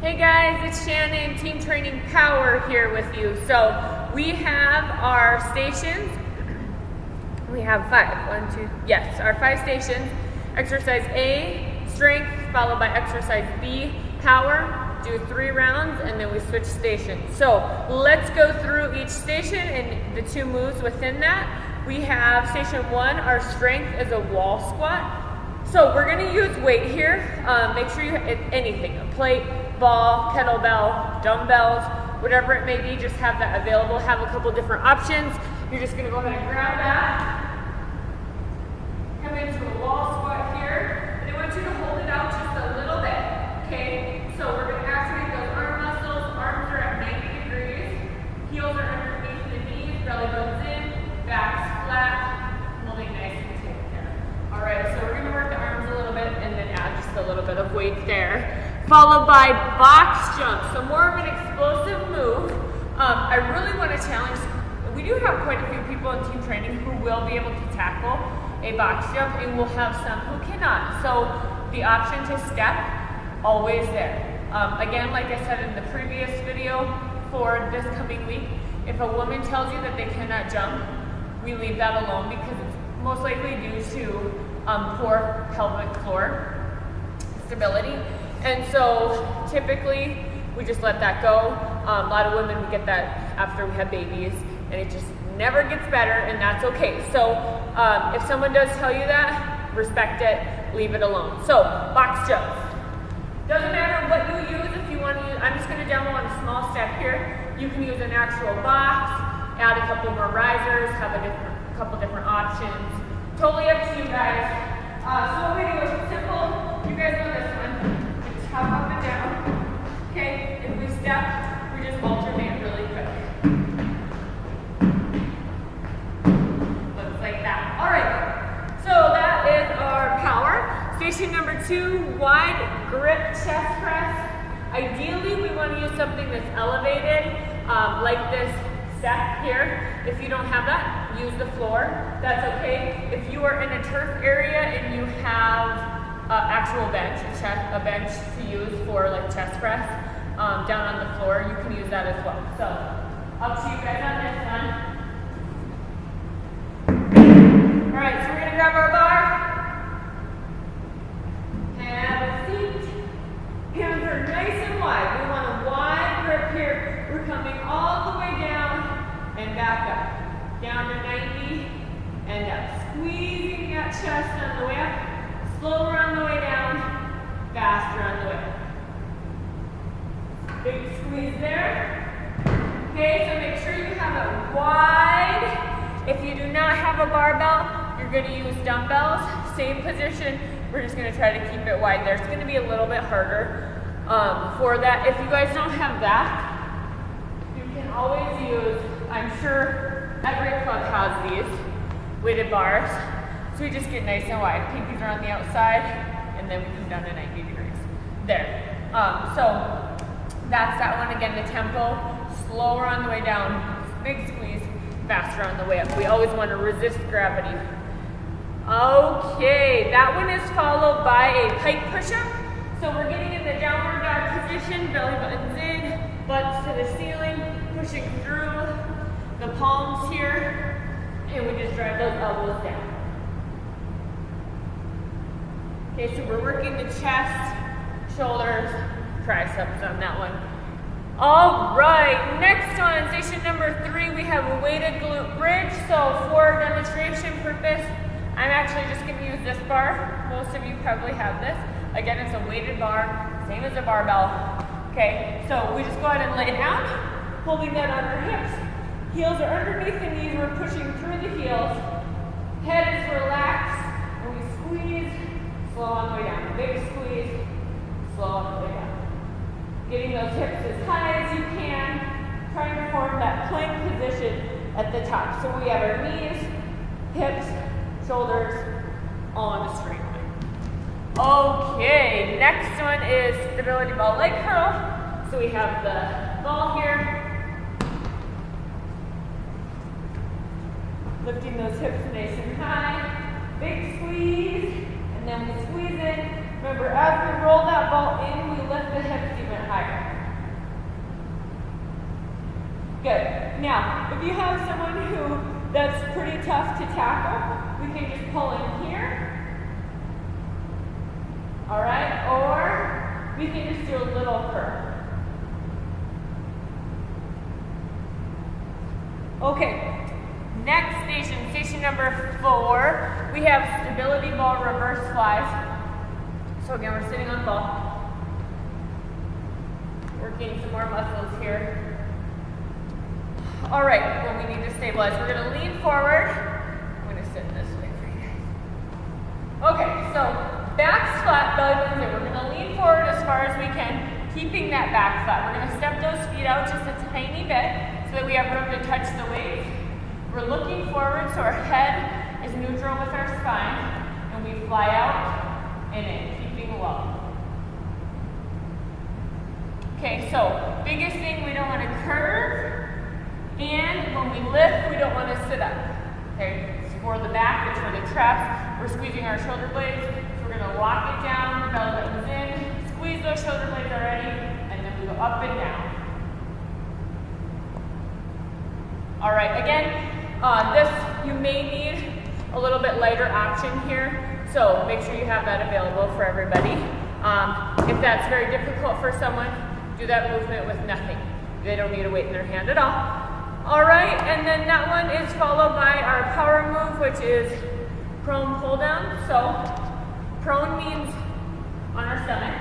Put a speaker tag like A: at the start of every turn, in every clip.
A: Hey guys, it's Shannon, Team Training Power here with you. So we have our stations. We have our 5 stations. Exercise A, strength, followed by exercise B, power. Do 3 rounds and then we switch stations. So let's go through each station and the 2 moves within that. We have station 1, our strength is a wall squat. So we're gonna use weight here. Make sure you have anything, a plate, ball, kettlebell, dumbbells, whatever it may be, just have that available. Have a couple different options. You're just gonna go ahead and grab that. Come into a wall squat here. And I want you to hold it out just a little bit, okay? So we're gonna activate those arm muscles. Arms are at 90 degrees. Heels are underneath the knees, belly button's in, back's flat, holding nice and tight there. All right, so we're gonna work the arms a little bit and then add just a little bit of weight there. Followed by box jump, so more of an explosive move. I really want to challenge, we do have quite a few people in team training who will be able to tackle a box jump, and we'll have some who cannot. So the option to step, always there. Again, like I said in the previous video for this coming week, if a woman tells you that they cannot jump, we leave that alone because it's most likely due to poor pelvic floor stability. And so typically we just let that go. A lot of women, we get that after we have babies and it just never gets better, and that's okay. So if someone does tell you that, respect it, leave it alone. So box jump. Doesn't matter what you use. If you want to use, I'm just going to demo on a small step here. You can use an actual box, add a couple more risers, have a couple different options. Totally up to you guys. So what we do is simple. You guys know this one. Hop up and down. Okay, if we step, we just alternate really quick. Looks like that. All right, so that is our power. Station number 2, wide grip chest press. Ideally, we want to use something that's elevated, like this step here. If you don't have that, use the floor. That's okay. If you are in a turf area and you have actual bench, a bench to use for like chest press, down on the floor, you can use that as well. So, up to you guys on this one. All right, so we're gonna grab our bar, have a seat, hands are nice and wide. We want a wide grip here. We're coming all the way down and back up, down to 90 and up. Squeezing that chest on the way up. Slower on the way down, faster on the way up. Big squeeze there. Okay, so make sure you have it wide. If you do not have a barbell, you're going to use dumbbells. Same position. We're just going to try to keep it wide there. It's going to be a little bit harder for that. If you guys don't have that, you can always use, I'm sure every club has these weighted bars. So we just get nice and wide. Pinkies are on the outside, and then we come down to 90 degrees. There. So that's that one. Again, the tempo, slower on the way down, big squeeze, faster on the way up. We always want to resist gravity. Okay, that one is followed by a pike push-up. So we're getting in the downward dog position, belly buttons in, butts to the ceiling, pushing through the palms here, and we just drive those elbows down. Okay, so we're working the chest, shoulders, triceps on that one. All right, next one, station number 3, we have a weighted glute bridge. So for demonstration purpose, I'm actually just gonna use this bar. Most of you probably have this. Again, it's a weighted bar, same as a barbell. Okay, so we just go ahead and lay down, holding that on our hips. Heels are underneath the knees, we're pushing through the heels. Head is relaxed, and we squeeze. Slow on the way down. Big squeeze. Slow on the way down. Getting those hips as high as you can. Trying to form that plank position at the top. So we have our knees, hips, shoulders, all on a straight line. Okay, next one is stability ball leg curl. So we have the ball here. Lifting those hips nice and high. Big squeeze. And then we squeeze in. Remember, as we roll that ball in, we lift the hips even higher. Good. Now, if you have someone that's pretty tough to tackle, we can just pull in here. All right, or we can just do a little curl. Okay, next station, station number 4, we have stability ball reverse flies. So again, we're sitting on ball, working some more muscles here. All right, well, we need to stabilize. We're gonna lean forward. I'm gonna sit this way for you guys. Okay, so back's flat, belly button's in. We're gonna lean forward as far as we can, keeping that back flat. We're gonna step those feet out just a tiny bit so that we have room to touch the weight. We're looking forward so our head is neutral with our spine, and we fly out and in, keeping low. Okay, so biggest thing, we don't want to curve, and when we lift, we don't want to sit up. Okay, it's for the back, it's for the traps. We're squeezing our shoulder blades, so we're going to lock it down, belly button's in, squeeze those shoulder blades already, and then we go up and down. All right, again, this, you may need a little bit lighter option here, so make sure you have that available for everybody. If that's very difficult for someone, do that movement with nothing. They don't need a weight in their hand at all. All right, and then that one is followed by our power move, which is prone pull down. So prone means on our stomach.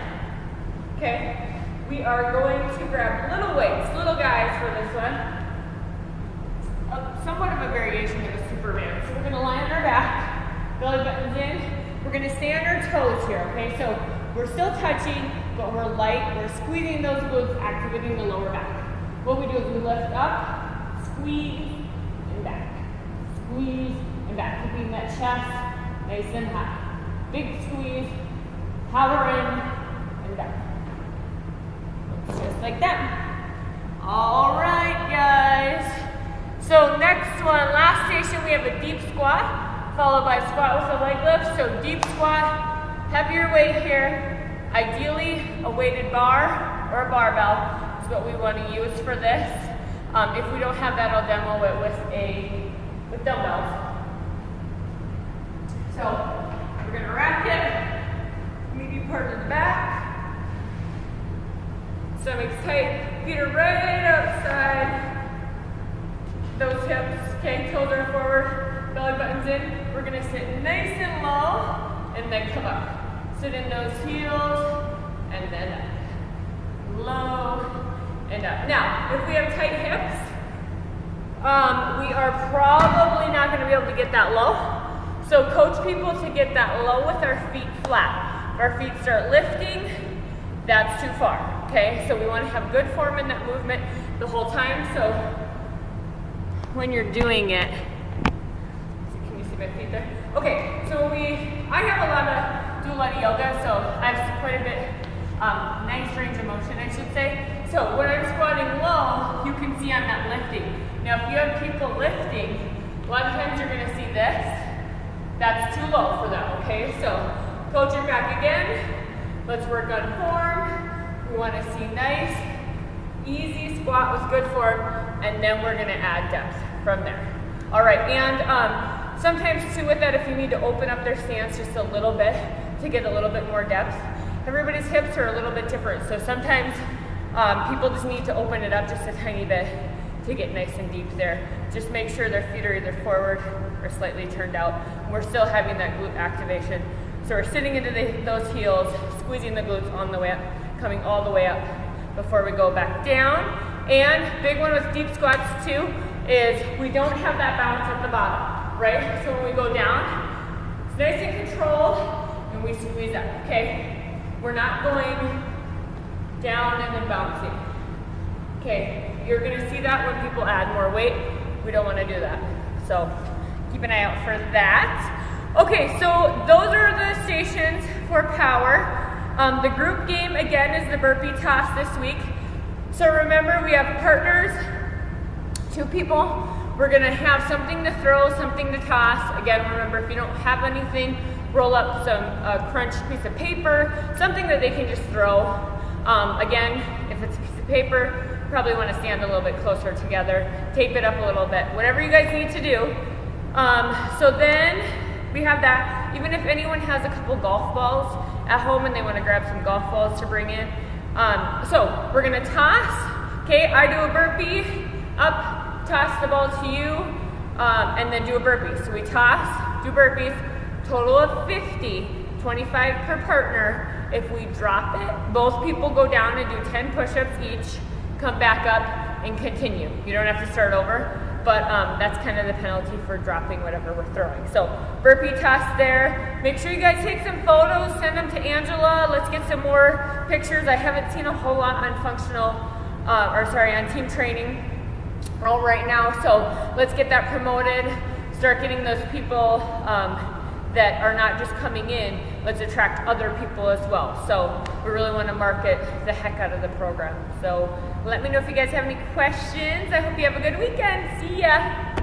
A: Okay, we are going to grab little weights, little guys for this one. Somewhat of a variation of a Superman. So we're going to lie on our back, belly button's in. We're going to stay on our toes here, okay? So we're still touching, but we're light. We're squeezing those glutes, activating the lower back. What we do is we lift up, squeeze, and back. Squeeze, and back. Keeping that chest nice and high. Big squeeze, power in, and back. Just like that. All right, guys. So next one, last station, we have a deep squat, followed by a squat with a leg lift. So deep squat, heavier weight here. Ideally, a weighted bar or a barbell is what we want to use for this. If we don't have that, I'll demo it with dumbbells. So we're gonna rack it, medium part of the back. Stomach's tight, feet are right outside. Those hips, okay, toes are forward, belly button's in. We're gonna sit nice and low and then come up. Sit in those heels and then up. Low and up. Now, if we have tight hips, we are probably not gonna be able to get that low. So coach people to get that low with our feet flat. If our feet start lifting, that's too far, okay? So we wanna have good form in that movement the whole time. So when you're doing it, can you see my feet there? Okay, so I do a lot of yoga, so I have quite a bit, nice range of motion, I should say. So when I'm squatting low, you can see I'm not lifting. Now if you have people lifting, a lot of times you're gonna see this. That's too low for them, okay? So coach your back again. Let's work on form. We wanna see nice, easy squat with good form, and then we're gonna add depth from there. All right, and sometimes too with that, if you need to open up their stance just a little bit to get a little bit more depth, everybody's hips are a little bit different. So sometimes people just need to open it up just a tiny bit to get nice and deep there. Just make sure their feet are either forward or slightly turned out. And we're still having that glute activation. So we're sitting into those heels, squeezing the glutes on the way up, coming all the way up before we go back down. And big one with deep squats too is we don't have that balance at the bottom, right? So when we go down, it's nice and controlled, and we squeeze up, okay? We're not going down and then bouncing. Okay, you're gonna see that when people add more weight. We don't wanna do that. So keep an eye out for that. Okay, so those are the stations for power. The group game, again, is the burpee toss this week. So remember, we have partners, 2 people. We're gonna have something to throw, something to toss. Again, remember, if you don't have anything, roll up some crunched piece of paper, something that they can just throw. Again, if it's a piece of paper, probably want to stand a little bit closer together, tape it up a little bit, whatever you guys need to do. So then we have that. Even if anyone has a couple golf balls at home and they want to grab some golf balls to bring in. So we're gonna toss, okay, I do a burpee, up, toss the ball to you, and then do a burpee. So we toss, do burpees, total of 50, 25 per partner. If we drop it, both people go down and do 10 push-ups each, come back up and continue. You don't have to start over, but that's kind of the penalty for dropping whatever we're throwing. So burpee toss there. Make sure you guys take some photos, send them to Angela. Let's get some more pictures. I haven't seen a whole lot on on team training right now. So let's get that promoted, start getting those people that are not just coming in, let's attract other people as well. So we really want to market the heck out of the program. So let me know if you guys have any questions. I hope you have a good weekend. See ya.